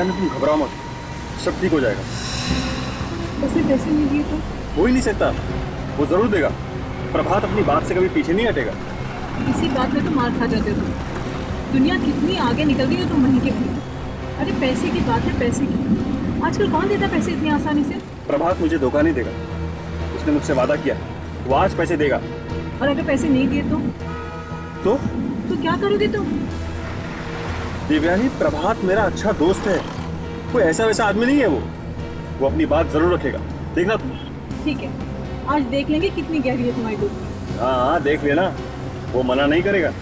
दिव्यानी तुम घबराओ मत, सब ठीक हो जाएगा। उसने पैसे नहीं दिए तो? हो ही नहीं सकता, वो जरूर देगा। प्रभात अपनी बात से कभी पीछे नहीं हटेगा। इसी बात में तो मार खा जाते हो। दुनिया कितनी आगे निकल गई हो तुम वहीं के भी। अरे पैसे की बात है, पैसे की। आजकल कौन देता पैसे इतनी आसानी से? प्रभात मुझे धोखा नहीं देगा, उसने मुझसे वादा किया, वो आज पैसे देगा। और अगर पैसे नहीं दिए तो क्या करोगे तुम? दिव्यानी, प्रभात मेरा अच्छा दोस्त है, कोई ऐसा वैसा आदमी नहीं है। वो अपनी बात जरूर रखेगा, देखना तुम। ठीक है, आज देख लेंगे कितनी गहरी है तुम्हारी दोस्ती। हाँ, देख लेना, वो मना नहीं करेगा।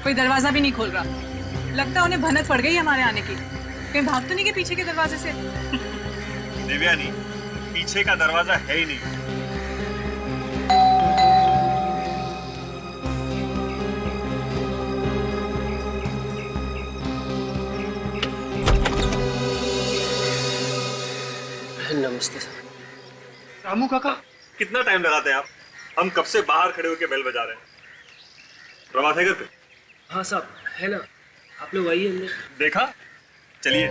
कोई दरवाजा भी नहीं खोल रहा। लगता है उन्हें भनक पड़ गई हमारे आने की। कहीं भाग तो नहीं गए पीछे के दरवाजे से? दिव्यानी, पीछे का दरवाजा है ही नहीं। नमस्ते सर। रामू काका, कितना टाइम लगाते हैं आप? हम कब से बाहर खड़े होकर बेल बजा रहे हैं। प्रभात है घर पे? हाँ साहब, है ना। आप लोग आइए अंदर। देखा, चलिए।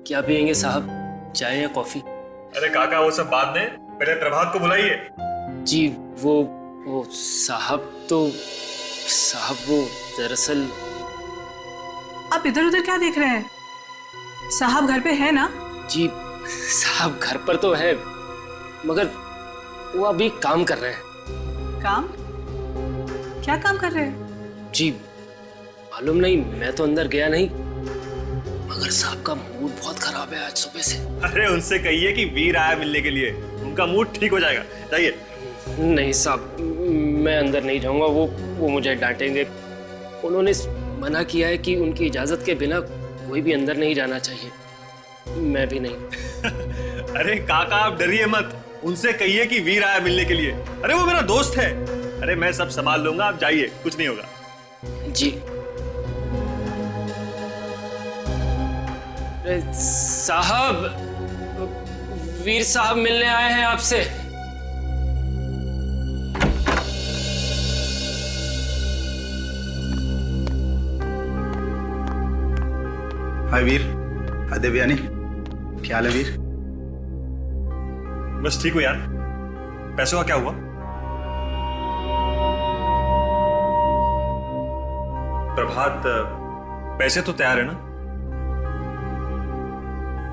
क्या पियेंगे साहब, चाय या कॉफी? अरे काका, वो सब बाद में, पहले प्रभात को बुलाइए। जी वो साहब वो दरअसल। आप इधर उधर क्या देख रहे हैं? साहब घर पे है ना? जी साहब घर पर तो है, मगर वो अभी काम कर रहे हैं। काम? क्या काम कर रहे हैं? जी मालूम नहीं, मैं तो अंदर गया नहीं, मगर साहब का मूड बहुत खराब है आज सुबह से। अरे उनसे कहिए कि वीर आया मिलने के लिए, उनका मूड ठीक हो जाएगा। जाइए। नहीं साहब, मैं अंदर नहीं जाऊंगा, वो मुझे डांटेंगे। उन्होंने मना किया है कि उनकी इजाजत के बिना कोई भी अंदर नहीं जाना चाहिए। मैं भी नहीं। अरे काका, आप डरिए मत, उनसे कहिए कि वीर आया मिलने के लिए। अरे वो मेरा दोस्त है। अरे मैं सब संभाल लूंगा, आप जाइए, कुछ नहीं होगा। जी साहब, वीर साहब मिलने आए हैं आपसे। हाय वीर। हाय दिव्यानी, क्या हाल है वीर? बस ठीक हो यार। पैसों का क्या हुआ? प्रभात, पैसे तो तैयार है ना?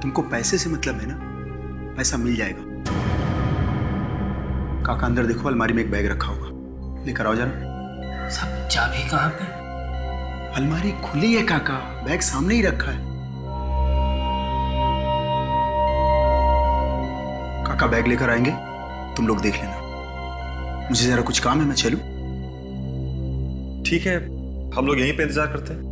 तुमको पैसे से मतलब है ना? पैसा मिल जाएगा। काका अंदर देखो, अलमारी में एक बैग रखा होगा, लेकर आओ जरा। सब चाबी कहाँ पे? अलमारी खुली है काका, बैग सामने ही रखा है। काका बैग लेकर आएंगे, तुम लोग देख लेना। मुझे जरा कुछ काम है, मैं चलूं? ठीक है, हम लोग यहीं पे इंतजार करते हैं।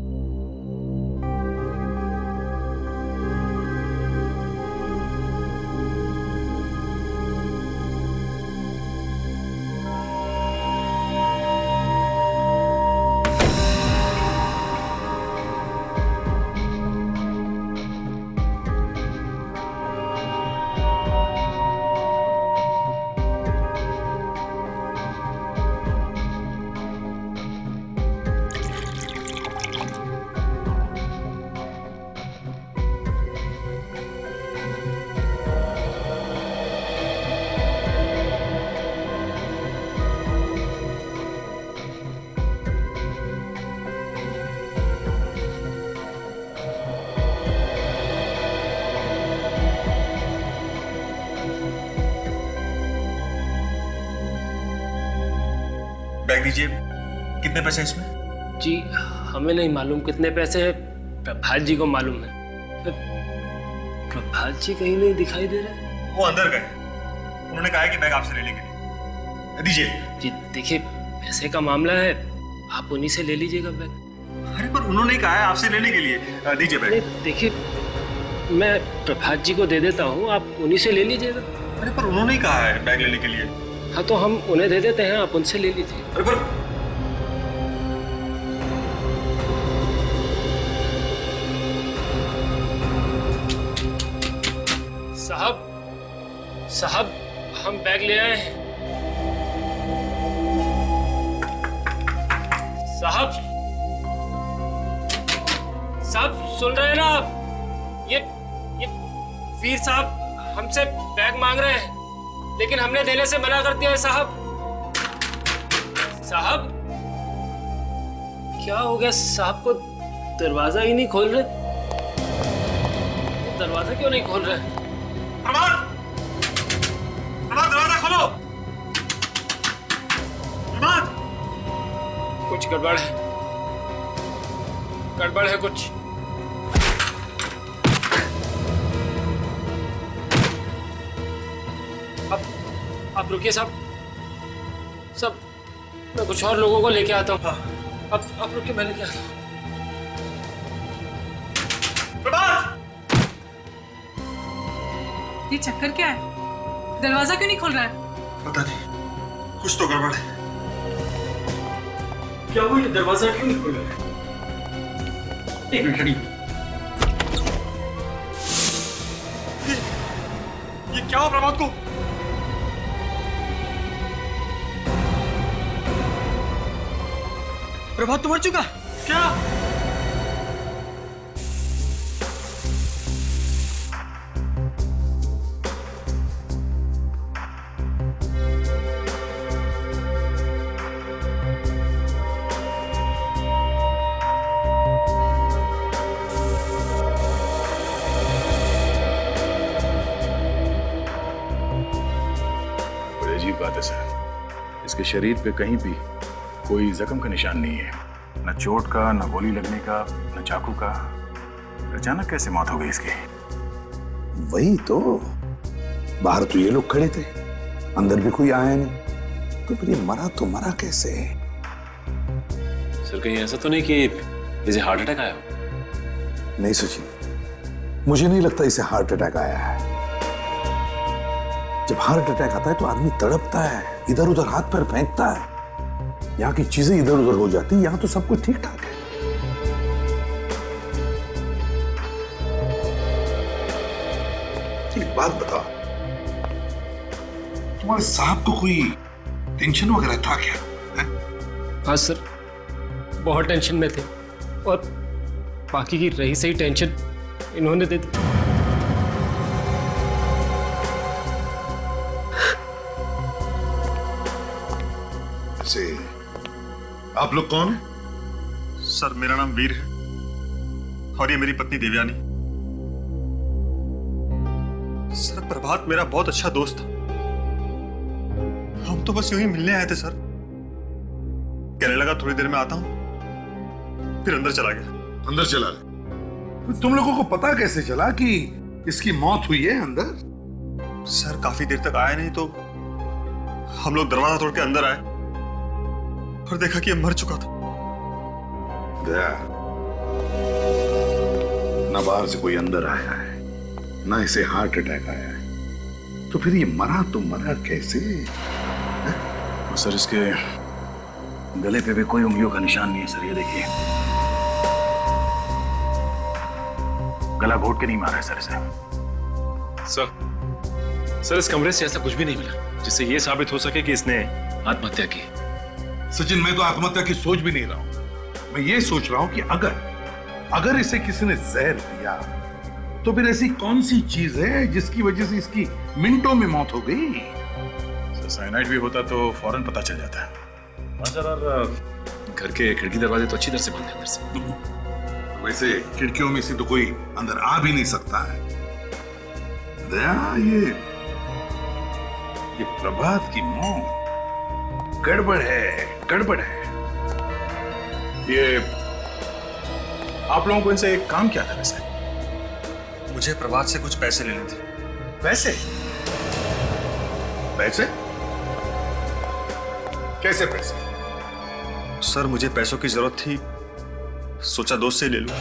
बैग दीजिए। कितने पैसे इसमें? जी हमें नहीं मालूम कितने पैसे हैं, प्रभात जी को मालूम है। प्रभात जी कहीं नहीं दिखाई दे रहे। वो अंदर गए, उन्होंने कहा है कि बैग आपसे लेने के लिए। दीजिए। जी देखिए, पैसे का मामला है, आप उन्हीं से ले लीजिएगा बैग। अरे पर उन्होंने कहा है आपसे लेने के लिए। दीजिए बैग। देखिए, मैं प्रभात जी को दे देता हूँ, आप उन्हीं से ले लीजिएगा। अरे पर उन्होंने ही कहा है बैग लेने के लिए। हाँ तो हम उन्हें दे देते हैं, आप उनसे ले लीजिए। अरे पर साहब हम बैग ले आए हैं। साहब सुन रहे हैं ना आप? ये वीर साहब हमसे बैग मांग रहे हैं, लेकिन हमने देने से मना कर दिया है साहब। साहब क्या हो गया? साहब को दरवाजा ही नहीं खोल रहे। दरवाजा क्यों नहीं खोल रहे? प्रभात, दरवाजा खोलो। प्रभात, कुछ गड़बड़ है कुछ। आप रुकिए साहब, मैं कुछ और लोगों को लेके आता हूँ। आप रुकिए, मैं लेके आता हूँ। प्रभात, ये चक्कर क्या है? दरवाजा क्यों नहीं खोल रहा है? पता नहीं, कुछ तो गड़बड़ है। क्या हुआ? ये दरवाजा क्यों नहीं खोल रहा है? एक मिनट खड़ी। ये क्या हुआ प्रभात को? प्रभात तो मर चुका। क्या? बात है सर, इसके शरीर पे कहीं भी कोई जख्म का निशान नहीं है, न चोट का, न गोली लगने का, न चाकू का। अचानक कैसे मौत हो गई इसकी? वही तो, बाहर तो ये लोग खड़े थे, अंदर भी कोई आया नहीं, तो फिर ये मरा तो मरा कैसे? सर कहीं ऐसा तो नहीं कि इसे हार्ट अटैक आया? नहीं सचिन, मुझे नहीं लगता इसे हार्ट अटैक आया है। जब हार्ट अटैक आता है तो आदमी तड़पता है, इधर उधर हाथ पैर फेंकता है, यहाँ की चीजें इधर उधर हो जाती है, यहाँ तो सब कुछ ठीक ठाक है। एक बात बताओ, तुम्हारे साहब को कोई टेंशन वगैरह था क्या? हाँ सर, बहुत टेंशन में थे, और बाकी की रही सही टेंशन इन्होंने दे दी। आप लोग कौन हैं? सर मेरा नाम वीर है और ये मेरी पत्नी देवयानी। सर प्रभात मेरा बहुत अच्छा दोस्त था, हम तो बस यूं ही मिलने आए थे सर। कहने लगा थोड़ी देर में आता हूं, फिर अंदर चला गया। अंदर चला गया? तुम लोगों को पता कैसे चला कि इसकी मौत हुई है अंदर? सर काफी देर तक आया नहीं तो हम लोग दरवाजा तोड़ के अंदर आए और देखा कि ये मर चुका था। ना बाहर से कोई अंदर आया है, ना इसे हार्ट अटैक आया है, तो फिर ये मरा तो मरा कैसे? सर इसके गले पे भी कोई उंगलियों का निशान नहीं है सर, ये देखिए। गला घोट के नहीं मारा है सर इसे। सर इस कमरे से ऐसा कुछ भी नहीं मिला जिससे ये साबित हो सके कि इसने आत्महत्या की। सचिन, मैं तो आत्महत्या की सोच भी नहीं रहा हूं। मैं ये सोच रहा हूं कि अगर इसे किसी ने जहर दिया तो फिर ऐसी कौन सी चीज है जिसकी वजह से इसकी मिनटों में मौत हो गई? सर साइनाइड भी होता तो फौरन पता चल जाता है। सर और घर के खिड़की दरवाजे तो अच्छी तरह से बंद है अंदर से। वैसे खिड़कियों में से तो कोई अंदर आ भी नहीं सकता है। दया, ये प्रभात की मौत गड़बड़ है। ये आप लोगों को इनसे एक काम क्या था वैसे? मुझे प्रभात से कुछ पैसे लेने थे। पैसे? पैसे? कैसे पैसे? सर मुझे पैसों की जरूरत थी, सोचा दोस्त से ले लूं।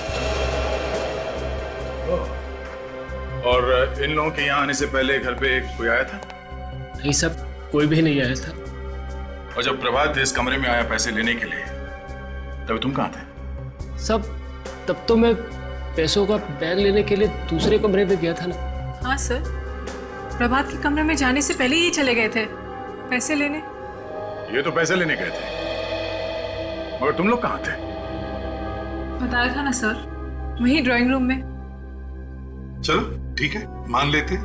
और इन लोगों के यहाँ आने से पहले घर पे कोई आया था? नहीं सब, कोई भी नहीं आया था। और जब प्रभात इस कमरे में आया पैसे लेने के लिए, तब तुम कहाँ थे? सब, तब तो मैं पैसों का बैग लेने के लिए दूसरे कमरे में गया था ना। हाँ सर, प्रभात के कमरे में जाने से पहले ही चले गए थे पैसे लेने। ये तो पैसे लेने गए थे, मगर तुम लोग कहाँ थे? बताया था ना सर, वहीं ड्राइंग रूम में। चलो ठीक है, मान लेते।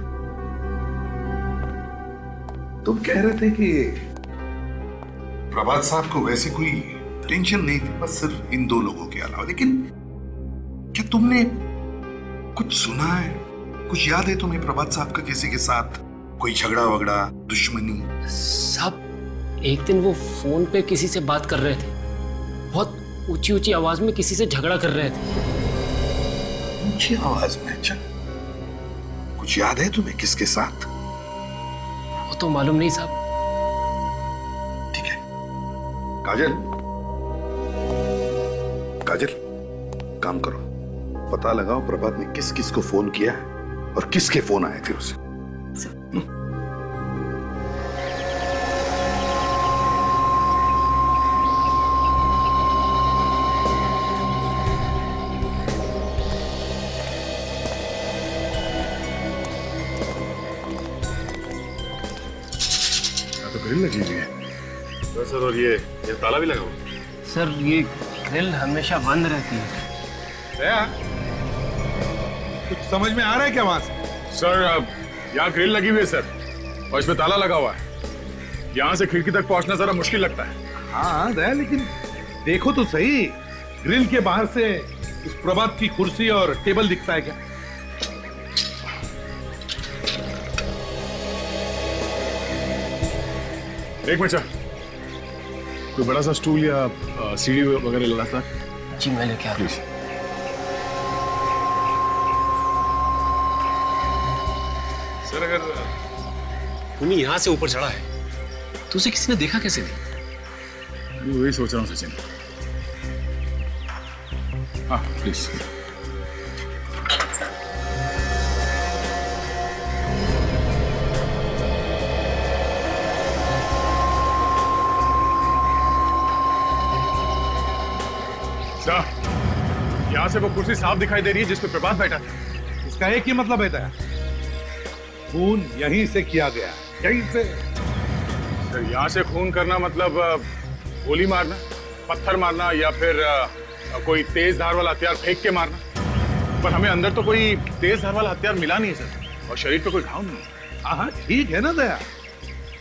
तुम कह रहे थे कि प्रभात साहब को वैसे कोई टेंशन नहीं थी, बस सिर्फ इन दो लोगों के अलावा। लेकिन क्या तुमने कुछ सुना है, कुछ याद है तुम्हें प्रभात साहब का किसी के साथ कोई झगड़ा वगड़ा, दुश्मनी? सब, एक दिन वो फोन पे किसी से बात कर रहे थे, बहुत ऊंची ऊंची आवाज में किसी से झगड़ा कर रहे थे। ऊंची आवाज में? अच्छा, कुछ याद है तुम्हें किसके साथ? वो तो मालूम नहीं साहब। ठीक है काजल, काजल काम करो, पता लगाओ प्रभात ने किस किस को फोन किया है और किसके फोन आए थे उसे। तो ग्रिल लगी हुई है सर, और ये ताला भी लगा हुआ। सर ये ग्रिल हमेशा बंद रहती है। कुछ समझ में आ रहा है क्या वहां से? सर यहाँ ग्रिल लगी हुई है सर, और इसमें ताला लगा हुआ है। यहाँ से खिड़की तक पहुंचना जरा मुश्किल लगता है। हाँ दया, लेकिन देखो तो सही, ग्रिल के बाहर से इस प्रभात की कुर्सी और टेबल दिखता है क्या? एक मिनट सर, कोई बड़ा सा स्टूल या सीढ़ी वगैरह लगा था? जी मैं लेके आता हूँ। प्लीज। सर अगर भूमि यहाँ से ऊपर चढ़ा है तो उसे किसी ने देखा कैसे नहीं? मैं वही सोच रहा हूँ सचिन। हाँ प्लीज। यहाँ से वो कुर्सी साफ दिखाई दे रही है जिसपे प्रभात बैठा था। इसका एक ही मतलब है दया, खून यहीं से किया गया, यहीं से। सर यहाँ से खून करना मतलब गोली मारना, पत्थर मारना, या फिर कोई तेज धार वाला हथियार फेंक के मारना। पर हमें अंदर तो कोई तेज धार वाला हथियार मिला नहीं है सर, और शरीर पे कोई घाव नहीं है। हाँ ठीक है ना दया,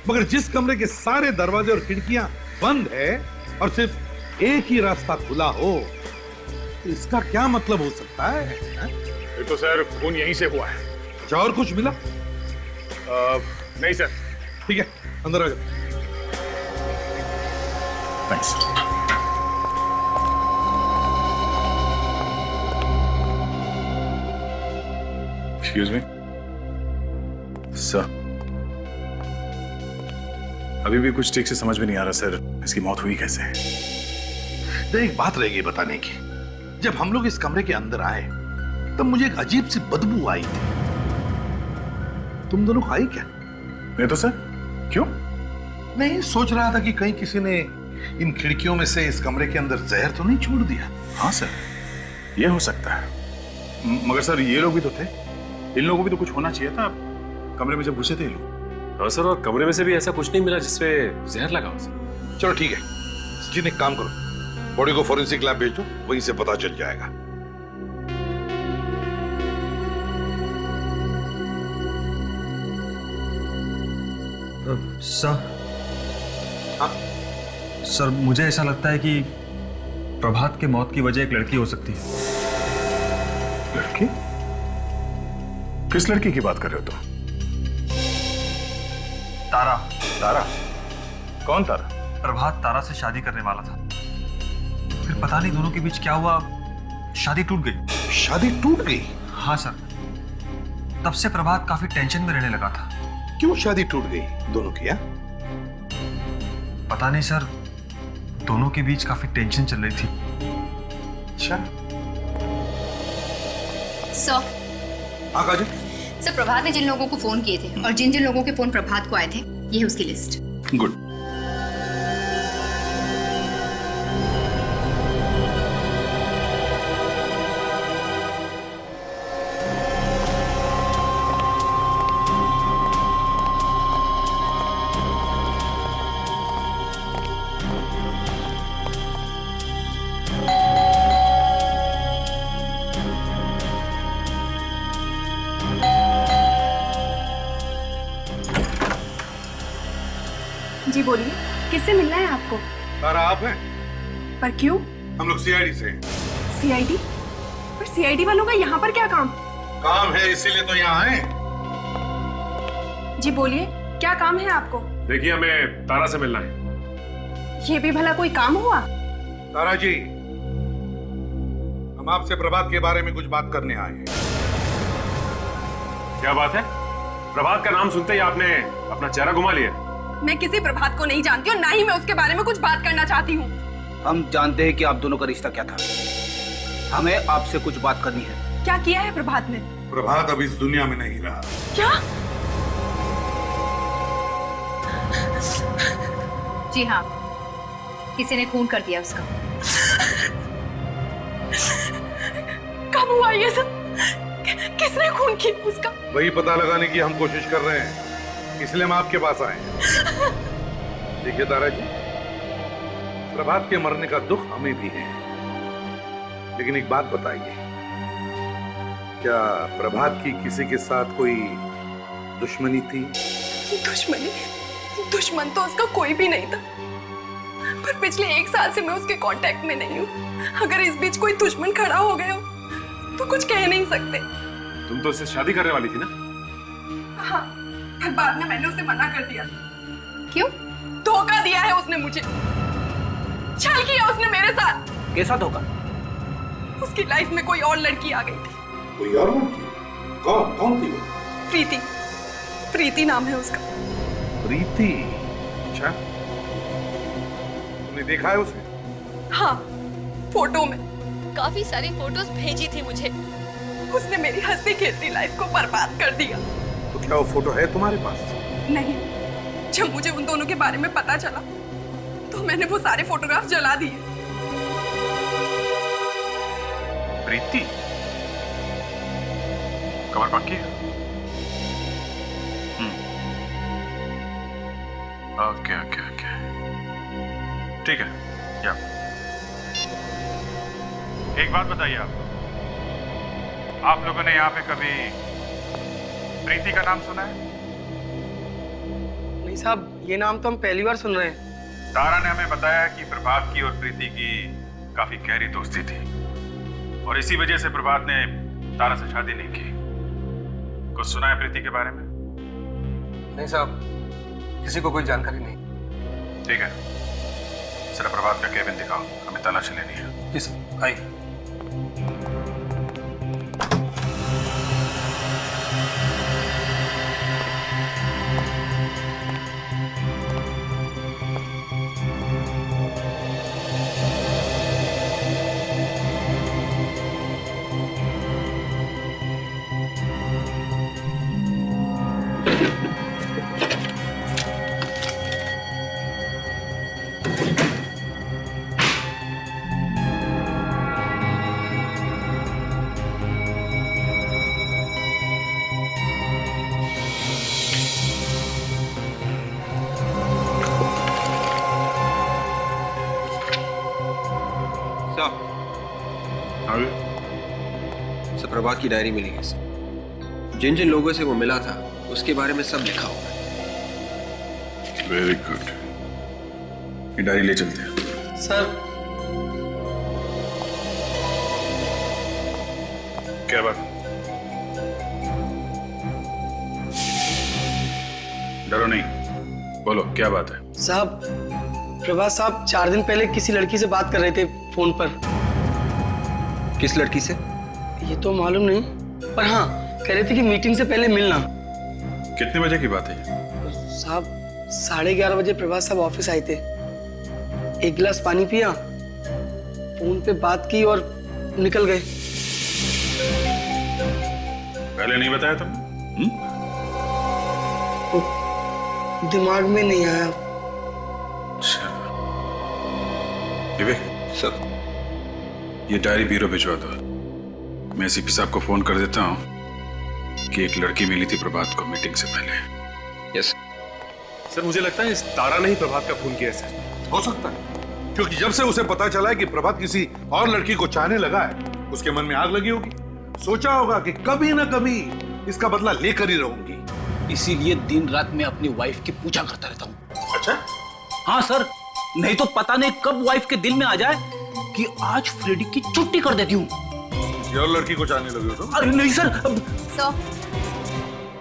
मगर जिस कमरे के सारे दरवाजे और खिड़कियां बंद है और सिर्फ एक ही रास्ता खुला हो, तो इसका क्या मतलब हो सकता है? ये तो सर खून यहीं से हुआ है। अच्छा और कुछ मिला? नहीं सर। ठीक है अंदर आ जाओ। थैंक्स। एक्सक्यूज मी सर, अभी भी कुछ ठीक से समझ में नहीं आ रहा सर, इसकी मौत हुई कैसे? तो एक बात रह गई बताने की। जब हम लोग इस कमरे के अंदर आए तब मुझे एक अजीब सी बदबू आई थी। तुम दोनों खाई क्या? नहीं तो सर। क्यों? नहीं, सोच रहा था कि कहीं किसी ने इन खिड़कियों में से इस कमरे के अंदर जहर तो नहीं छोड़ दिया। हाँ सर, ये हो सकता है, मगर सर ये लोग भी तो थे, इन लोगों को भी तो कुछ होना चाहिए था कमरे में जब घुसे थे ये लोग। हाँ सर, और कमरे में से भी ऐसा कुछ नहीं मिला जिसपे जहर लगा हो सर। चलो ठीक है, जिन एक काम करो, बॉडी को फोरेंसिक लैब भेज दो, वहीं से पता चल जाएगा। सर, सर मुझे ऐसा लगता है कि प्रभात के मौत की वजह एक लड़की हो सकती है। लड़की? किस लड़की की बात कर रहे हो तुम? तारा। तारा? कौन तारा? प्रभात तारा से शादी करने वाला था, फिर पता नहीं दोनों के बीच क्या हुआ, शादी टूट गई। शादी टूट गई? हाँ सर, तब से प्रभात काफी टेंशन में रहने लगा था। क्यों शादी टूट गई दोनों की? पता नहीं सर, दोनों के बीच काफी टेंशन चल रही थी। अच्छा। सर। हाँ काजल। सर, प्रभात ने जिन लोगों को फोन किए थे और जिन जिन लोगों के फोन प्रभात को आए थे, ये है उसकी लिस्ट। गुड। जी बोलिए, किससे मिलना है आपको? तारा आप हैं? पर क्यों? हम लोग सीआईडी से हैं। सीआईडी? पर सीआईडी वालों का यहाँ पर क्या काम? काम है इसीलिए तो यहाँ आए। जी बोलिए, क्या काम है आपको? देखिए, हमें तारा से मिलना है। ये भी भला कोई काम हुआ? तारा जी, हम आपसे प्रभात के बारे में कुछ बात करने आए हैं। क्या बात है? प्रभात का नाम सुनते ही आपने अपना चेहरा घुमा लिया। मैं किसी प्रभात को नहीं जानती और ना ही मैं उसके बारे में कुछ बात करना चाहती हूँ। हम जानते हैं कि आप दोनों का रिश्ता क्या था। हमें आपसे कुछ बात करनी है। क्या किया है प्रभात ने? प्रभात अब इस दुनिया में नहीं रहा। क्या? जी हाँ, किसी ने खून कर दिया उसका। कब हुआ ये सब? किसने खून किया उसका? वही पता लगाने की हम कोशिश कर रहे हैं, इसलिए हम आपके पास आए हैं। देखिए तारा जी, प्रभात के मरने का दुख हमें भी है, लेकिन एक बात बताइए, क्या प्रभात की किसी के साथ कोई दुश्मनी थी? दुश्मनी? दुश्मन तो उसका कोई भी नहीं था, पर पिछले 1 साल से मैं उसके कांटेक्ट में नहीं हूँ। अगर इस बीच कोई दुश्मन खड़ा हो गया तो कुछ कह नहीं सकते। तुम तो उससे शादी करने वाली थी ना? हाँ, पर बाद में मैंने उसे मना कर दिया। क्यों? धोखा दिया है उसने मुझे। छल किया उसने मेरे साथ। कैसा धोखा? उसकी लाइफ में कोई और लड़की आ गई थी। कोई और लड़की? कौन थी वो? प्रीति। प्रीति नाम है उसका। प्रीति? अच्छा, तुमने देखा है उसे? हाँ, फोटो में। काफी सारी फोटोज भेजी थी मुझे। उसने मेरी हंसती खेलती लाइफ को बर्बाद कर दिया। तो क्या वो फोटो है तुम्हारे पास? नहीं, जब मुझे उन दोनों के बारे में पता चला तो मैंने वो सारे फोटोग्राफ जला दिए। प्रीति? कमर पक्की है? ओके ओके ओके, ठीक है। या एक बात बताइए, आप लोगों ने यहाँ पे कभी प्रीति का नाम सुना है? नहीं साहब, ये नाम तो हम पहली बार सुन रहे हैं। तारा ने हमें बताया कि प्रभात की और प्रीति की काफी गहरी दोस्ती थी और इसी वजह से प्रभात ने तारा से शादी नहीं की। कुछ सुना है प्रीति के बारे में? नहीं साहब, किसी को कोई जानकारी नहीं। ठीक है, जरा प्रभात का केबिन दिखाओ, हमें तलाशी लेनी है। जी सर, आइए। प्रभात की डायरी मिली है सर। जिन जिन लोगों से वो मिला था उसके बारे में सब लिखा हुआ है। वेरी गुड, ये डायरी ले चलते हैं। सर, क्या बात? डरो नहीं, बोलो क्या बात है? साहब, प्रभात साहब 4 दिन पहले किसी लड़की से बात कर रहे थे फोन पर। किस लड़की से? ये तो मालूम नहीं, पर हाँ, कह रहे थे कि मीटिंग से पहले मिलना। कितने बजे की बात है? साहब 11:30 बजे प्रभात साहब ऑफिस आए थे, एक गिलास पानी पिया, फोन पे बात की और निकल गए। पहले नहीं बताया तुमने? दिमाग में नहीं आया। विवेक सर, ये डायरी ब्यूरो भिजवा दो। मैं सीपी साहब को फोन कर देता हूँ कि एक लड़की मिली थी प्रभात को मीटिंग से पहले। यस सर, मुझे लगता है इस तारा ने ही प्रभात का खून किया है सर। हो सकता है, क्योंकि जब से उसे पता चला है कि प्रभात किसी और लड़की को चाहने लगा है, उसके मन में आग लगी होगी। सोचा होगा कि कभी ना कभी इसका बदला लेकर ही रहूंगी। इसीलिए दिन रात मैं अपनी वाइफ की पूजा करता रहता हूँ। अच्छा? हाँ सर, नहीं तो पता नहीं कब वाइफ के दिल में आ जाए कि आज फ्रेडी की छुट्टी कर देती हूँ। और लड़की को चाहने लगे हो तो? अरे नहीं सर। सर,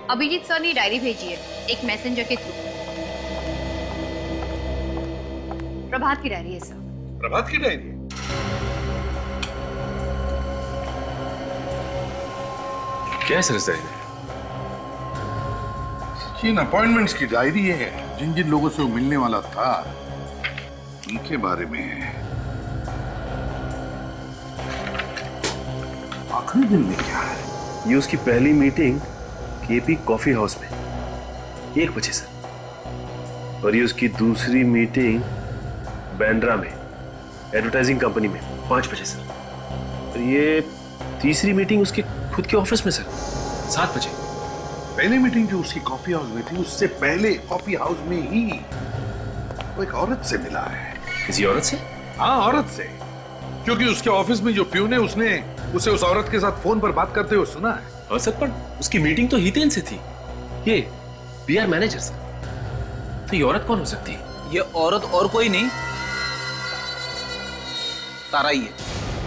अभिजीत सर ने डायरी भेजी है एक मैसेंजर के थ्रू। प्रभात की डायरी है सर। प्रभात की डायरी? क्या है सर इस डायरी में? इन अपॉइंटमेंट्स की डायरी है। जिन जिन लोगों से वो मिलने वाला था उनके बारे में है। आखिरी दिन में क्या है? ये उसकी पहली मीटिंग केपी कॉफी हाउस में 1 बजे सर, और ये उसकी दूसरी मीटिंग बैंड्रा में एडवर्टाइजिंग कंपनी में 5 बजे सर, और ये तीसरी मीटिंग उसके खुद के ऑफिस में सर 7 बजे। पहली मीटिंग जो उसकी कॉफी हाउस में थी, उससे पहले कॉफी हाउस में ही वो एक औरत से मिला है। किसी औरत से? हाँ, औरत से, क्योंकि उसके ऑफिस में जो प्यून है उसने उसे उस औरत के साथ फोन पर बात करते हुए सुना है। और सर, पर उसकी मीटिंग तो हितेन से थी, ये पीआर मैनेजर सर, तो ये औरत कौन हो सकती है? ये औरत और कोई नहीं, तारा ही है।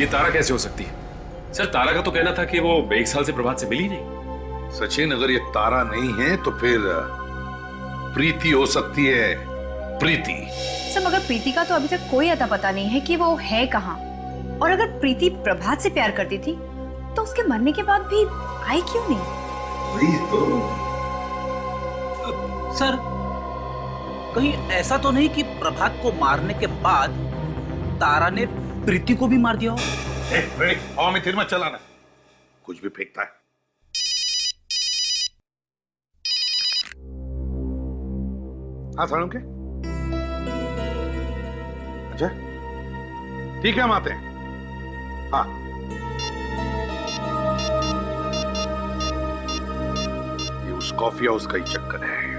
ये तारा कैसे हो सकती है सर? तारा का तो कहना था कि वो 1 साल से प्रभात से मिली नहीं। सचिन, अगर ये तारा नहीं है तो फिर प्रीति हो सकती है। प्रीति सर, मगर प्रीति का तो अभी तक कोई अता पता नहीं है कि वो है कहाँ। और अगर प्रीति प्रभात से प्यार करती थी तो उसके मरने के बाद भी आई क्यों नहीं? वही तो। सर, कहीं ऐसा तो नहीं कि प्रभात को मारने के बाद तारा ने प्रीति को भी मार दिया हो? हवा में तीर मत चलाना, कुछ भी फेंकता है। हाँ साड़ू के? अच्छा ठीक है, हम आते हैं। हाँ, ये उस कॉफी हाउस का ही चक्कर है।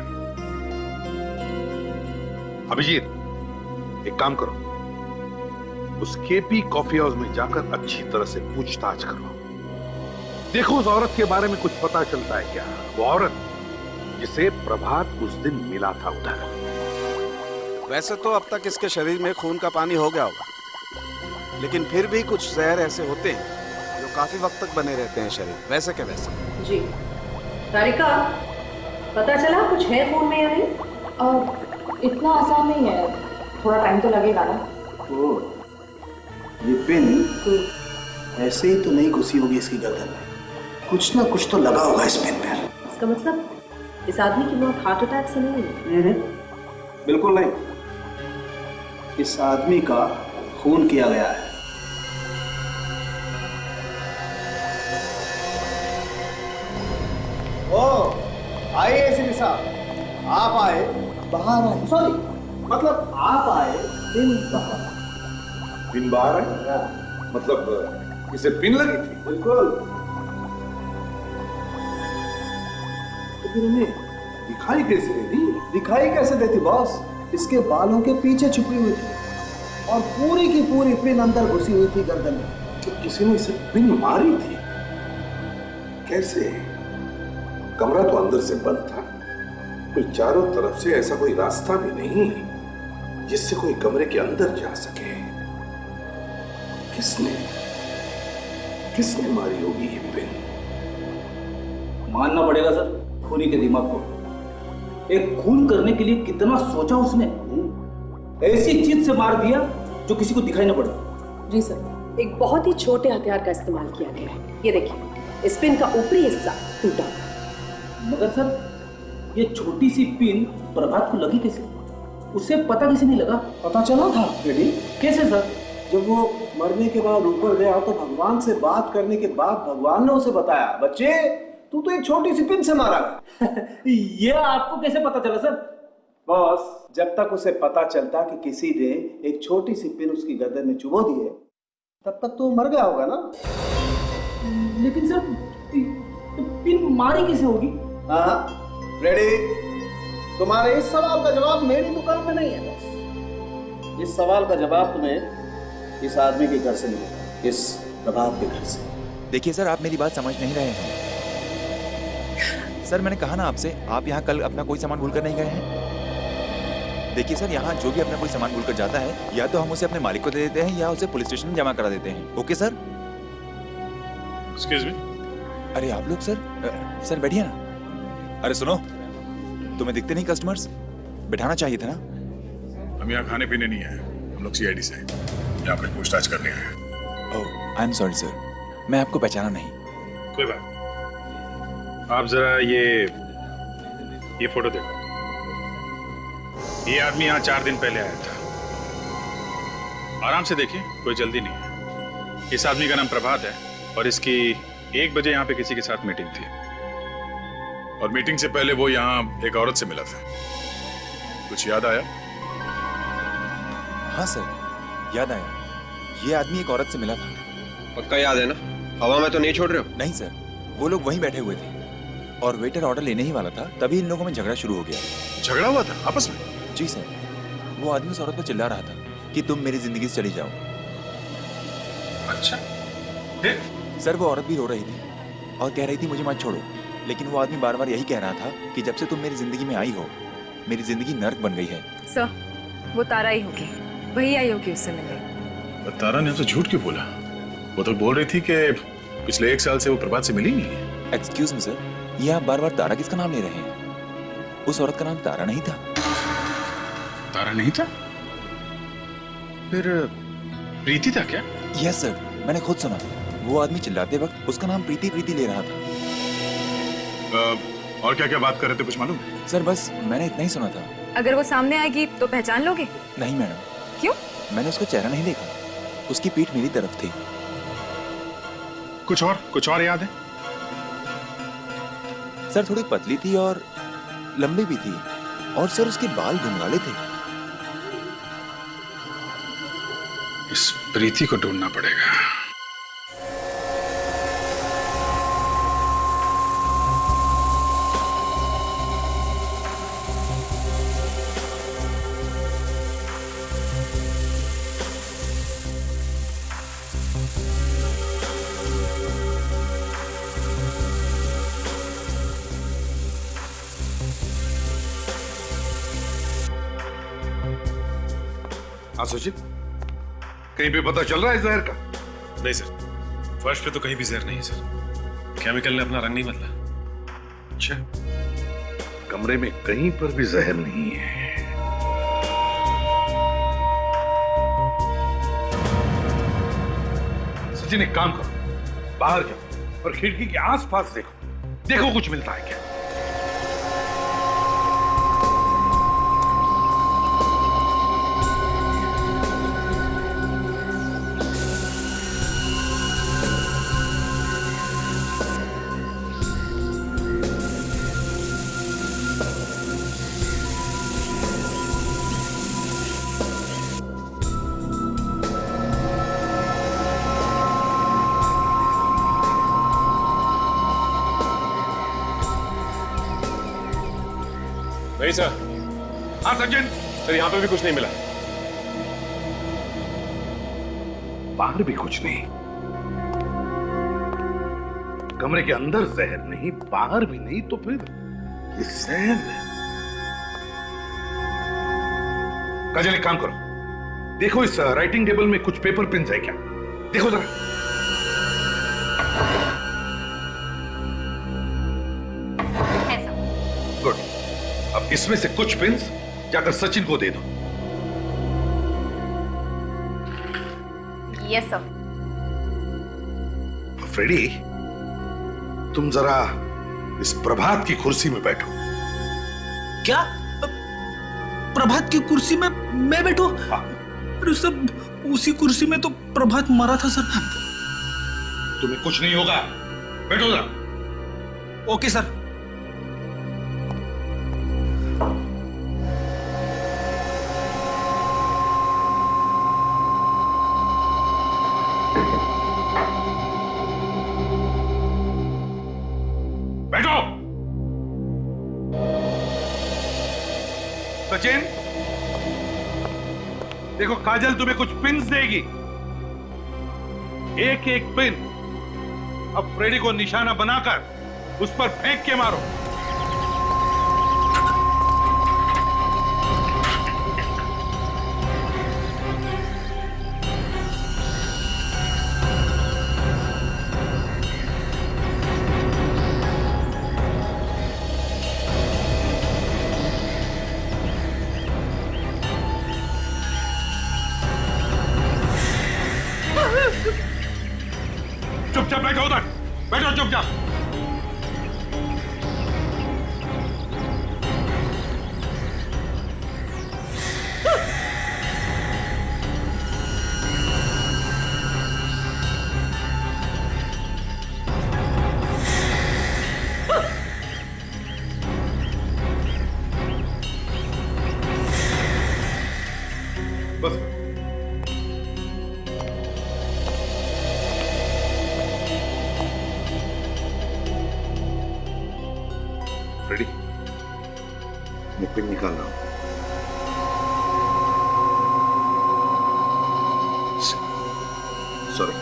अभिजीत, एक काम करो, उस केपी कॉफी हाउस में जाकर अच्छी तरह से पूछताछ करो। देखो उस औरत के बारे में कुछ पता चलता है क्या। वो औरत जिसे प्रभात उस दिन मिला था उधर। वैसे तो अब तक इसके शरीर में खून का पानी हो गया होगा, लेकिन फिर भी कुछ जहर ऐसे होते हैं जो काफी वक्त तक बने रहते हैं शरीर। वैसे क्या वैसे? जी तारिका, पता चला कुछ है खून में या नहीं? इतना आसान नहीं है, थोड़ा टाइम तो लगेगा ना। ये पिन ऐसे ही तो नहीं घुसी होगी इसकी गर्दन में, कुछ ना कुछ तो लगा होगा इस पिन में। इसका मतलब इस आदमी की मौत हार्ट अटैक से नहीं हुई? बिल्कुल नहीं, इस आदमी का खून किया गया है। ओ आइए एसीपी साहब, आप आए बाहर आए, सॉरी मतलब आप आए पिन बाहर। पिन बाहर है? मतलब इसे पिन लगी थी? बिल्कुल। तो फिर उन्हें दिखाई कैसे देती? दिखाई कैसे देती बॉस? इसके बालों के पीछे छुपी हुई थी और पूरी की पूरी पिन अंदर घुसी हुई थी गर्दन में। तो किसी ने इसे पिन मारी थी? कैसे? कमरा तो अंदर से बंद था, कोई चारों तरफ से ऐसा कोई रास्ता भी नहीं जिससे कोई कमरे के अंदर जा सके। किसने मारी होगी ये पिन? मानना पड़ेगा सर खूनी के दिमाग को। एक खून करने के लिए कितना सोचा उसने, ऐसी चीज से मार दिया जो किसी को दिखाई न पड़े। जी सर, एक बहुत ही छोटे हथियार का इस्तेमाल किया गया है। ये देखिए। इस पिन का ऊपरी हिस्सा टूटा। मगर सर ये छोटी सी पिन प्रभात को लगी कैसे? उसे पता कैसे नहीं लगा? पता चला था रेडी। कैसे सर? जब वो मरने के बाद ऊपर गया तो भगवान से बात करने के बाद भगवान ने उसे बताया, बच्चे तू तो एक छोटी सी पिन से मारा गया। ये आपको कैसे पता चला सर? बॉस, जब तक उसे पता चलता कि किसी ने एक छोटी सी पिन उसकी गर्दन में चुभो दी है, तब तक तो मर गया होगा ना। लेकिन सर पिन मारी कैसे होगी? हाँ रेडी। तुम्हारे इस सवाल का जवाब मेरी दुकान में नहीं है बॉस। इस सवाल का जवाब तुम्हें इस आदमी के घर से मिलेगा, इस प्रभात के घर से। देखिए सर, आप मेरी बात समझ नहीं रहे हैं। सर मैंने कहा ना आपसे, आप यहाँ कल अपना कोई सामान भूलकर नहीं गए हैं। देखिए सर, यहाँ जो भी अपना कोई सामान भूलकर जाता है, या तो हम उसे अपने मालिक को दे देते हैं या उसे पुलिस स्टेशन में जमा करा देते हैं। Okay sir? Excuse me. अरे आप लोग सर बैठिए ना। अरे सुनो, तुम्हें दिखते नहीं कस्टमर्स? बैठाना चाहिए था ना। हम यहाँ खाने पीने नहीं आए, हम लोग सीआईडी से यहाँ पे पूछताछ करने आए हैं। ओह आई एम सॉरी सर, मैं आपको पहचाना नहीं। कोई बात। आप जरा ये फोटो देखो। ये आदमी यहाँ 4 दिन पहले आया था। आराम से देखिए, कोई जल्दी नहीं है। इस आदमी का नाम प्रभात है और इसकी 1 बजे यहाँ पे किसी के साथ मीटिंग थी। और मीटिंग से पहले वो यहाँ एक औरत से मिला था। कुछ याद आया? हाँ सर, याद आया। ये आदमी एक औरत से मिला था। पक्का याद है ना? हवा में तो नहीं छोड़ रहे हो? नहीं सर, वो लोग वहीं बैठे हुए थे और वेटर ऑर्डर लेने ही वाला था, तभी इन लोगों में झगड़ा शुरू हो गया। झगड़ा हुआ था आपस में? जी सर, वो आदमी उस औरत पर चिल्ला रहा था कि तुम मेरी जिंदगी से चली जाओ। अच्छा। सर वो औरत भी रो रही थी और कह रही थी मुझे मत छोड़ो, लेकिन वो आदमी बार बार यही कह रहा था कि जब से तुम मेरी जिंदगी में आई हो, मेरी जिंदगी नर्क बन गई है। सर, वो तारा ही होगी, वही आई होगी उससे मिलने। तारा ने तो झूठ क्यों बोला? वो तो बोल रही थी कि पिछले 1 साल से वो प्रभात से मिली नहीं है। एक्सक्यूज मी सर, ये आप बार बार तारा किसका नाम ले रहे हैं? उस औरत का नाम तारा नहीं था। तारा नहीं था? फिर प्रीति था क्या? यस सर, मैंने खुद सुना। वो आदमी चिल्लाते वक्त उसका नाम प्रीति ले रहा था। और क्या क्या बात कर रहे थे, कुछ मालूम? सर बस मैंने इतना ही सुना था। अगर वो सामने आएगी तो पहचान लोगे? नहीं मैडम। क्यों? मैंने उसका चेहरा नहीं देखा, उसकी पीठ मेरी तरफ थी। कुछ और याद है? सर थोड़ी पतली थी और लंबी भी थी, और सर उसके बाल घुंघराले थे। इस प्रीति को ढूंढना पड़ेगा। हाँ सुचित, कहीं पे पता चल रहा है जहर का? नहीं सर, फर्श पे तो कहीं भी जहर नहीं है सर। केमिकल ने अपना रंग नहीं बदला। अच्छा, कमरे में कहीं पर भी जहर नहीं है। सचिन एक काम करो, बाहर जाओ और खिड़की के आसपास देखो कुछ मिलता है क्या। नहीं सर। हाँ सचिन। सर यहाँ पे भी कुछ नहीं मिला। बाहर भी कुछ नहीं, कमरे के अंदर जहर नहीं, बाहर भी नहीं, तो फिर ये जहर। काजल एक काम करो, देखो इस राइटिंग टेबल में कुछ पेपर पेन है क्या, देखो जरा। गुड, अब इसमें से कुछ पेन्स जाकर सचिन को दे दो। Yes sir. फ्रेडी, तुम जरा इस प्रभात की कुर्सी में बैठो। क्या? प्रभात की कुर्सी में मैं बैठू? अरे सर, उसी कुर्सी में तो प्रभात मरा था सर। तुम्हें कुछ नहीं होगा, बैठो जरा। Okay sir. बैठो। सचिन, देखो काजल तुम्हें कुछ पिन्स देगी। एक एक पिन अब फ्रेडी को निशाना बनाकर उस पर फेंक के मारो। चुपचाप बैठो उधर, बैठो चुपचाप। बस रेडी, मैं पिन निकाल रहा हूं। सॉरी,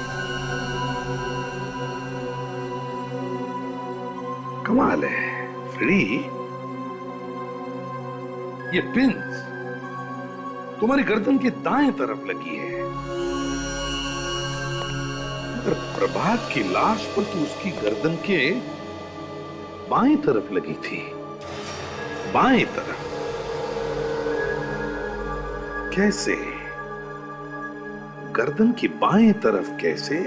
कमाल है फ्रेडी, ये पिन तुम्हारी गर्दन के दाएं तरफ लगी है, मगर प्रभात की लाश पर तो उसकी गर्दन के बाएं तरफ लगी थी। बाएं तरफ कैसे? गर्दन की बाएं तरफ कैसे?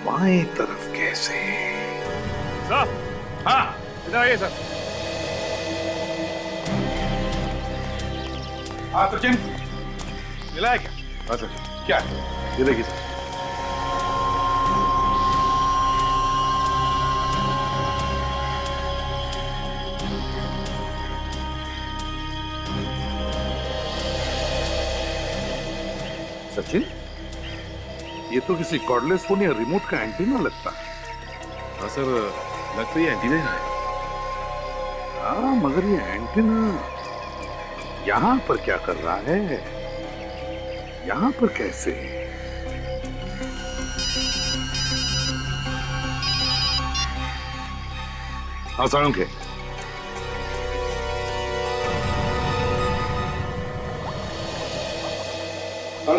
बाएं तरफ कैसे? सर, हाँ इधर आइए सर। हाँ सचिन, मिला है क्या? हाँ सर। क्या है? ये देखिए सर। सचिन, ये तो किसी कॉर्डलेस फोन या रिमोट का एंटीना लगता है। हाँ सर, लग तो ये एंटीना है। हाँ, मगर ये एंटीना यहां पर क्या कर रहा है? यहां पर कैसे? हाँ साळुंखे,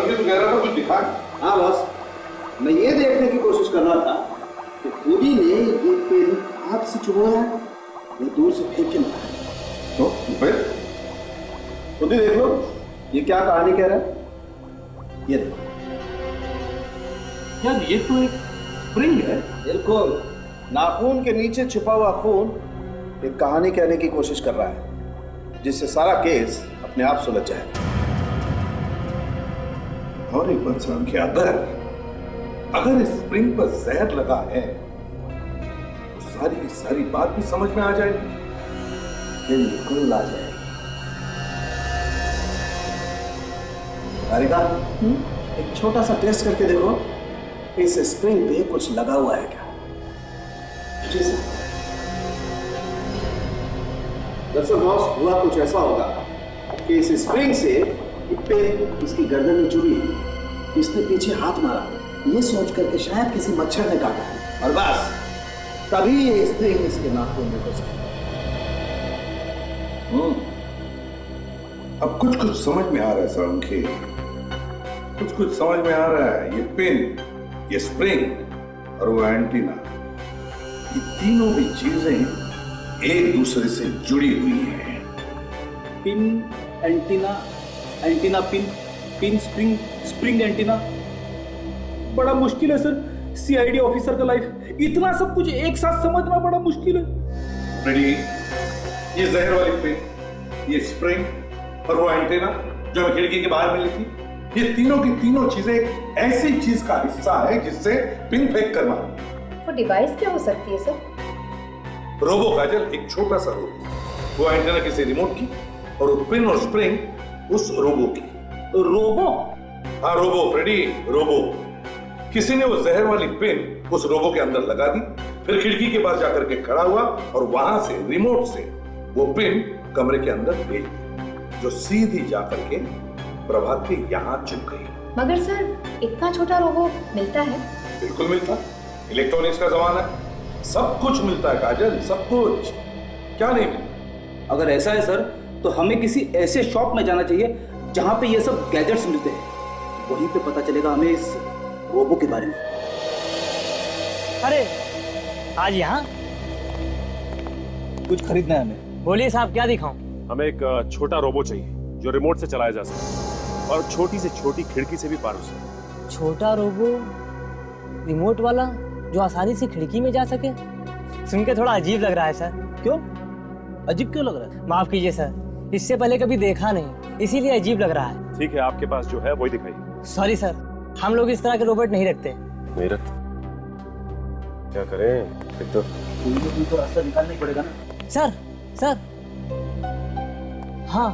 तू कह रहा था कुछ दिखा? हाँ बॉस, मैं ये देखने की कोशिश कर रहा था कि पूरी ने ये पेन हाथ से चुभोया या दूर से फेंक के मारा। तो फिर खुद ही देख लो, ये क्या कहानी कह रहा है। ये देखो यार, ये तो एक स्प्रिंग है। बिल्कुल, नाखून के नीचे छुपा हुआ खून एक कहानी कहने की कोशिश कर रहा है, जिससे सारा केस अपने आप सुलझ जाएगा। और एक बात साळुंखे, अगर इस स्प्रिंग पर जहर लगा है तो सारी की सारी बात भी समझ में आ जाएगी। बिल्कुल आ जाएगी। तारिका, एक छोटा सा टेस्ट करके देखो, इस स्प्रिंग पे कुछ लगा हुआ है क्या? दरअसल बॉस, हुआ कुछ ऐसा होगा कि इस स्प्रिंग से पेन इसकी गर्दन में चुभी, इसने पीछे हाथ मारा, ये सोच करके शायद किसी मच्छर ने काटा, और बस तभी ये स्प्रिंग इसके नाखून में घुस गया। अब कुछ कुछ समझ में आ रहा है साळुंखे, कुछ कुछ समझ में आ रहा है। ये पिन, ये स्प्रिंग और वो एंटीना, ये तीनों भी चीजें एक दूसरे से जुड़ी हुई हैं। Pin, antenna, antenna pin, pin spring, spring antenna. बड़ा मुश्किल है सर सीआईडी ऑफिसर का लाइफ। इतना सब कुछ एक साथ समझना बड़ा मुश्किल है। फ्रेडी, ये जहर वाली पिन, ये स्प्रिंग और वो एंटेना जो हमें खिड़की के बाहर मिली थी, ये तीनों की तीनों चीजें एक ऐसी चीज का हिस्सा है जिससे पिन फेंक कर मार। वो डिवाइस क्या हो सकती है सर? रोबो काजल, एक छोटा सा रोबो। वो एंटेना किसी रिमोट की और वो पिन और स्प्रिंग उस रोबो की। रोबो? हाँ रोबो फ्रेडी, रोबो। किसी ने वो जहर वाली पिन उस रोबो के अंदर लगा दी, फिर खिड़की के पास जाकर के खड़ा हुआ और वहां से रिमोट से वो पिन कमरे के अंदर भेज दी, जो सीधी जाकर के प्रभात के यहाँ चिपक गई। मगर सर इतना छोटा रोबो मिलता है? बिल्कुल मिलता है, इलेक्ट्रॉनिक्स का जमाना है, सब कुछ मिलता है काजल, सब कुछ। क्या नहीं मिलता? अगर ऐसा है सर तो हमें किसी ऐसे शॉप में जाना चाहिए जहां पे ये सब गैजेट्स मिलते हैं, वहीं पे पता चलेगा हमें इस रोबो के बारे में। अरे आज यहाँ कुछ खरीदना है हमें। बोलिए साहब, क्या दिखाऊं? हमें एक छोटा रोबो चाहिए जो रिमोट से चलाया जा सके और छोटी से छोटी खिड़की से भी पार हो सके। छोटा रोबो रिमोट वाला जो आसानी से खिड़की में जा सके? सुन के थोड़ा अजीब लग रहा है सर। क्यों अजीब क्यों लग रहा है? माफ कीजिए सर, इससे पहले कभी देखा नहीं, इसीलिए अजीब लग रहा है। ठीक है, आपके पास जो है वही दिखाइए। सॉरी सर, हम लोग इस तरह के रोबोट नहीं रखते। नहीं रखते? क्या करें? एक तो कोई तो रास्ता निकालना ही पड़ेगा ना। सर हाँ,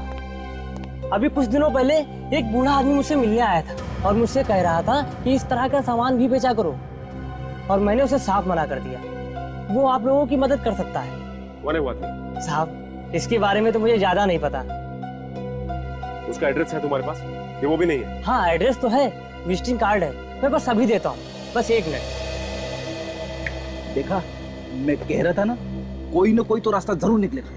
अभी कुछ दिनों पहले एक बूढ़ा आदमी मुझसे मिलने आया था और मुझसे कह रहा था कि इस तरह का सामान भी बेचा करो, और मैंने उसे साफ मना कर दिया। वो आप लोगों की मदद कर सकता है। साहब, इसके बारे में तो मुझे ज्यादा नहीं पता। उसका एड्रेस है तुम्हारे पास? ये वो भी नहीं है? हाँ, एड्रेस तो है, विजिटिंग कार्ड है, मैं बस अभी देता हूँ। बस 1 मिनट। देखा, मैं कह रहा था ना, कोई ना कोई तो रास्ता जरूर निकलेगा।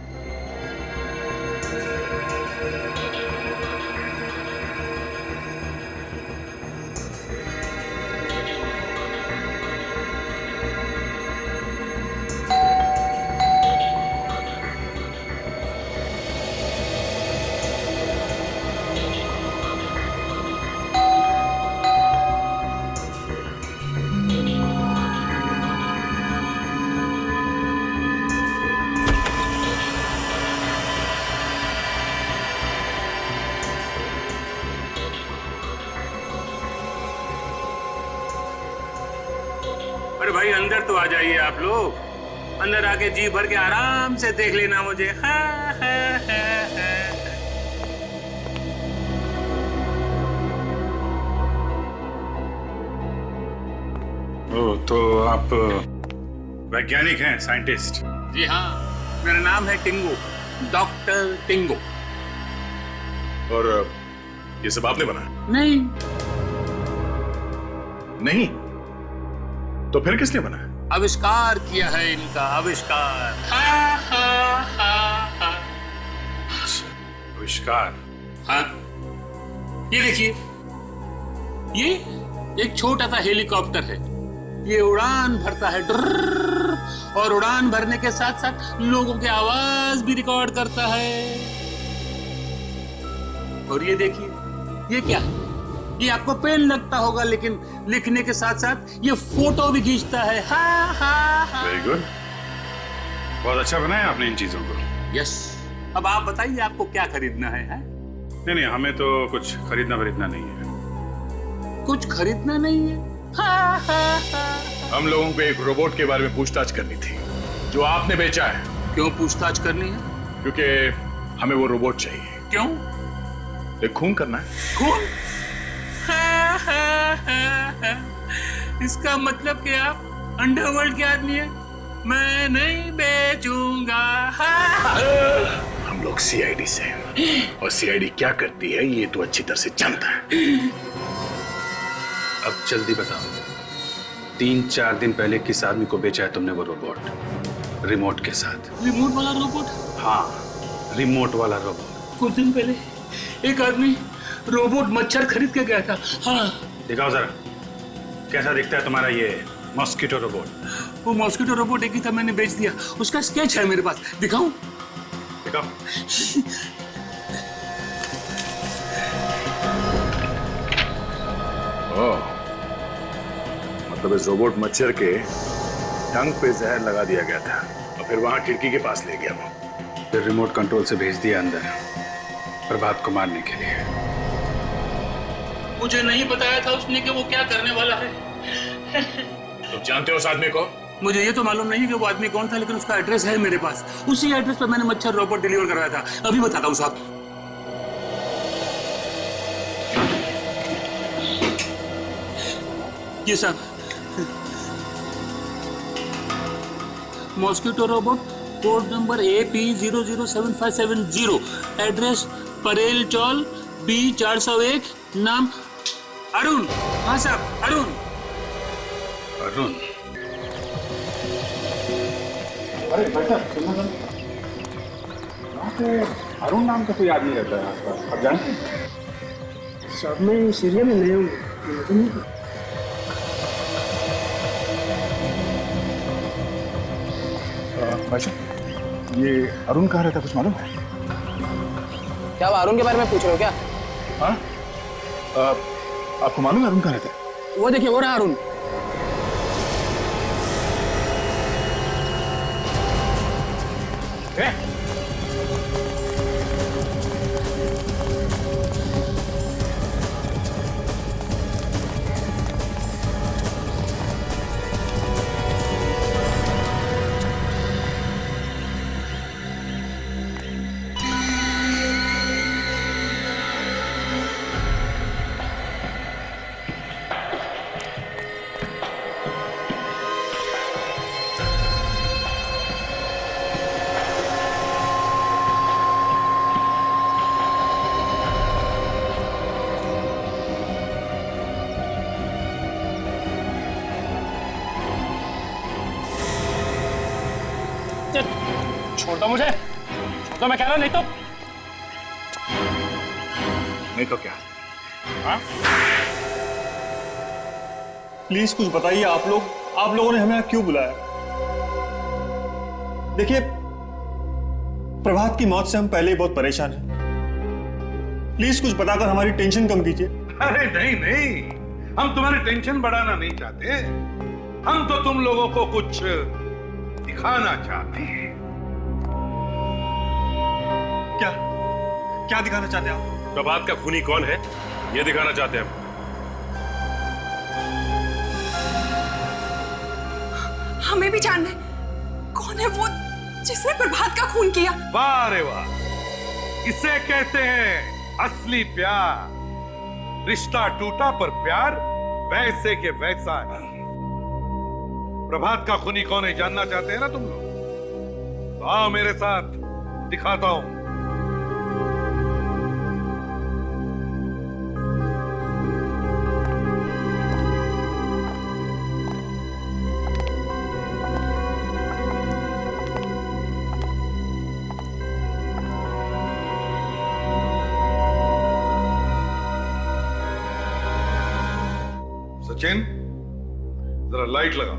अरे भाई अंदर तो आ जाइए आप लोग, अंदर आके जी भर के आराम से देख लेना मुझे। ओ, तो आप वैज्ञानिक हैं, साइंटिस्ट? जी हाँ, मेरा नाम है टिंगो, डॉक्टर टिंगो। और ये सब आपने बनाया? नहीं। नहीं? तो फिर किसने बनाया? आविष्कार किया है इनका, आविष्कार। आविष्कार? हाँ, ये देखिए, ये एक छोटा सा हेलीकॉप्टर है। ये उड़ान भरता है और उड़ान भरने के साथ साथ लोगों की आवाज भी रिकॉर्ड करता है। और ये देखिए, ये क्या है? ये आपको पेन लगता होगा, लेकिन लिखने के साथ साथ ये फोटो भी खींचता है। वेरी गुड, बहुत अच्छा बनाया आपने इन चीजों को। यस, अब आप बताइए आपको क्या खरीदना है? नहीं, हमें तो कुछ खरीदना वरीदना नहीं है। कुछ खरीदना नहीं है? हम लोगों को एक रोबोट के बारे में पूछताछ करनी थी जो आपने बेचा है। क्यों पूछताछ करनी है? क्योंकि हमें वो रोबोट चाहिए। क्यों? एक खून करना है। खून? इसका मतलब कि आप अंडरवर्ल्ड के आदमी हैं? मैं नहीं बेचूंगा। हम लोग सीआईडी से हैं और सीआईडी क्या करती है ये तो अच्छी तरह से जानता है। अब जल्दी बताओ, 3-4 दिन पहले किस आदमी को बेचा है तुमने वो रोबोट, रिमोट के साथ? रिमोट वाला रोबोट? हाँ, रिमोट वाला रोबोट। कुछ दिन पहले एक आदमी रोबोट मच्छर खरीद के गया था। हाँ, दिखाओ जरा, कैसा दिखता है तुम्हारा ये मॉस्किटो रोबोट? वो मॉस्किटो रोबोट एक ही था, मैंने बेच दिया। उसका स्केच है मेरे पास, दिखाऊं? दिखाओ। मतलब इस रोबोट मच्छर के टंग पे जहर लगा दिया गया था और फिर वहां खिड़की के पास ले गया वो। फिर रिमोट कंट्रोल से भेज दिया अंदर प्रभात को मारने के लिए। मुझे नहीं बताया था उसने कि वो क्या करने वाला है। तुम जानते हो उस आदमी को? मुझे ये तो मालूम नहीं कि वो आदमी कौन था, लेकिन उसका एड्रेस है मेरे पास। उसी एड्रेस पर मैंने मच्छर रोबोट डिलीवर करवाया था। अभी बताता हूँ साहब। ये साहब, mosquito robot, code number AP007570, address Parel chawl B401, नाम अरुण। हाँ साहब, अरुण। अरुण? अरे बेटा सुनो, यहाँ पे अरुण नाम का कोई आदमी रहता है आसपास, आप जानते हैं? साहब मैं इस एरिया में नया हूँ, मुझे नहीं। भाई साहब, ये अरुण कहाँ रहता है, कुछ मालूम है? क्या आप अरुण के बारे में पूछ रहे हो क्या? हाँ, आपको मालूम है अरुण कहाँ रहता है? वो देखिए, वो रहा अरुण। छोड़ दो मुझे, छोड़ दो, मैं कह रहा नहीं तो क्या? हाँ? प्लीज कुछ बताइए। आप लोगों ने हमें यहाँ क्यों बुलाया? देखिए, प्रभात की मौत से हम पहले ही बहुत परेशान हैं। प्लीज कुछ बताकर हमारी टेंशन कम कीजिए। अरे नहीं, हम तुम्हारी टेंशन बढ़ाना नहीं चाहते। हम तो तुम लोगों को कुछ दिखाना चाहते हैं। क्या दिखाना चाहते हैं आप? प्रभात का खूनी कौन है, ये दिखाना चाहते हैं हम। हमें भी जानना है कौन है वो जिसने प्रभात का खून किया। वाह रे वाह, इसे कहते हैं असली प्यार। रिश्ता टूटा पर प्यार वैसे के वैसा ही। प्रभात का खूनी कौन है जानना चाहते हैं ना तुम लोग? तो आओ मेरे साथ, दिखाता हूं। सचिन, जरा लाइट लगा।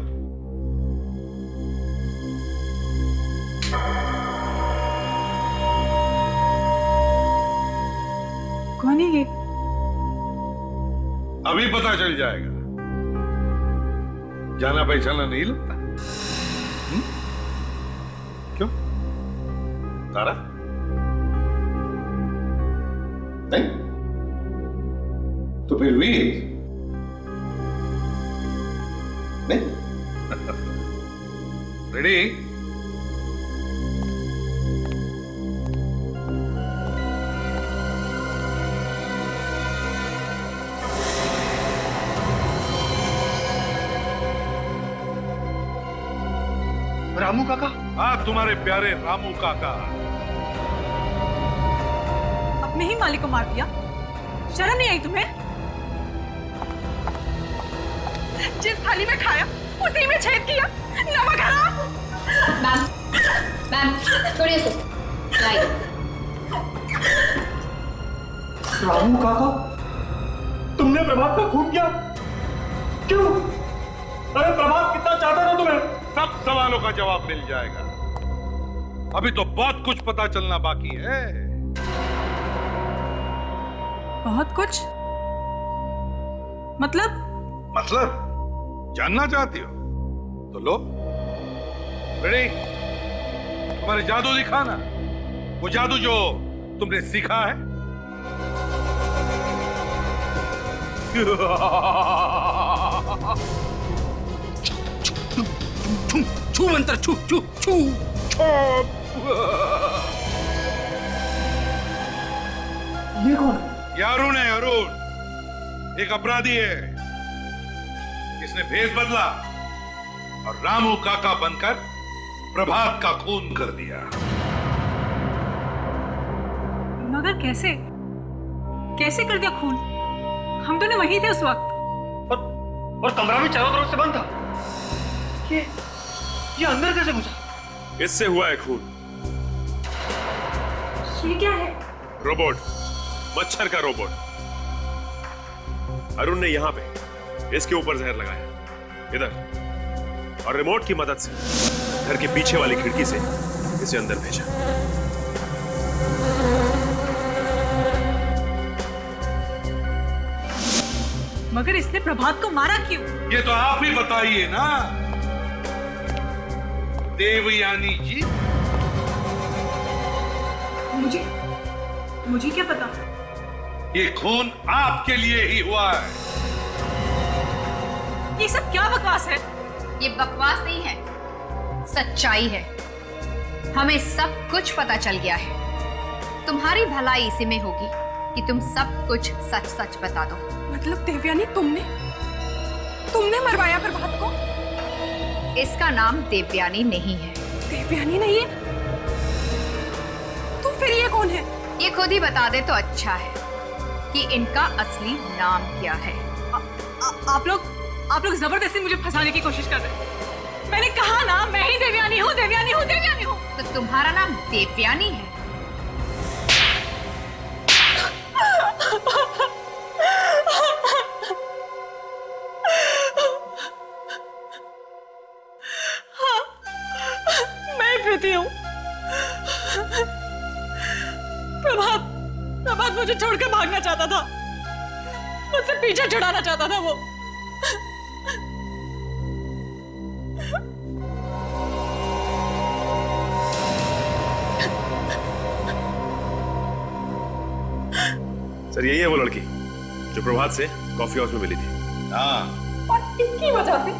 कौन है ये? अभी पता चल जाएगा। जाना पहचाना नहीं लगता। क्यों? तारा? नहीं? तो फिर वीर? नहीं? रेडी? रामू काका? हाँ, तुम्हारे प्यारे रामू काका। अपने ही मालिक को मार दिया, शर्म नहीं आई तुम्हें? जिस थाली में खाया उसी में छेद किया, नमक हराम। मैम छोड़िए इसको। रामू काका, तुमने प्रभात का खून किया? क्यों? अरे प्रभात कितना चाहता था तुम्हें? सब सवालों का जवाब मिल जाएगा। अभी तो बहुत कुछ पता चलना बाकी है। बहुत कुछ? मतलब जानना चाहती हो तो लो, रेडी? तुम्हारे जादू दिखाना, वो जादू जो तुमने सीखा है। छू मंत्र, छू छू छू। ये कौन? ये अरुण है, अरुण। एक अपराधी है, इसने भेष बदला और रामू काका बनकर प्रभात का खून कर दिया। मगर कैसे कैसे कर दिया खून? हम दोनों वहीं थे उस वक्त। और कमरा भी चारों तरफ से बंद था। ये अंदर कैसे घुसा? इससे हुआ है खून। ये क्या है? रोबोट, मच्छर का रोबोट। अरुण ने यहां पे इसके ऊपर जहर लगाया, इधर, और रिमोट की मदद से घर के पीछे वाली खिड़की से इसे अंदर भेजा। मगर इसने प्रभात को मारा क्यों? ये तो आप ही बताइए ना देवयानी जी। मुझे क्या पता? ये खून आपके लिए ही हुआ है। ये सब क्या बकवास है? ये बकवास नहीं है, सच्चाई है। हमें सब कुछ पता चल गया है। तुम्हारी भलाई इसी में होगी कि तुम सब कुछ सच सच बता दो। मतलब देवयानी तुमने मरवाया प्रभात को? इसका नाम देवयानी नहीं है। देवयानी नहीं है? तो फिर ये कौन है? ये खुद ही बता दे तो अच्छा है कि इनका असली नाम क्या है। आप लोग जबरदस्ती मुझे फंसाने की कोशिश कर रहे हैं। मैंने कहा ना, मैं ही देवयानी हूँ, देवयानी हूँ, देवयानी हूँ। तो तुम्हारा नाम देवयानी है? हाँ, मैं प्रीति हूँ। प्रभात मुझे छोड़कर भागना चाहता था, मुझसे पीछे छुड़ाना चाहता था वो। सर, यही है वो लड़की जो प्रभात से कॉफी हाउस में मिली थी। हाँ। और इसकी वजह से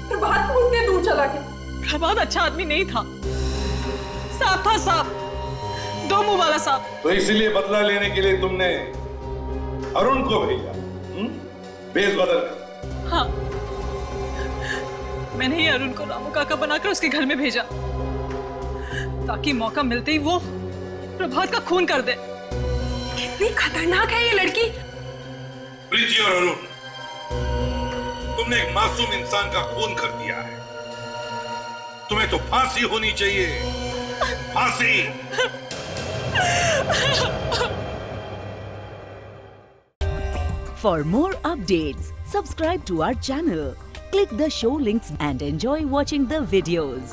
प्रभात मुझसे दूर चला गया। प्रभात अच्छा आदमी नहीं था, सांप था, सांप, दो मुंह वाला सांप। तो इसलिए बदला लेने के लिए तुमने अरुण को भेजा, भेष बदल कर। हाँ, मैंने ही अरुण को रामू काका बनाकर उसके घर में भेजा ताकि मौका मिलते ही वो प्रभात का खून कर दे। कितनी खतरनाक है ये लड़की। प्रीति और अरुण, तुमने एक मासूम इंसान का खून कर दिया है। तुम्हें तो फांसी होनी चाहिए, फांसी। For more updates, subscribe to our channel, click the show links and enjoy watching the videos.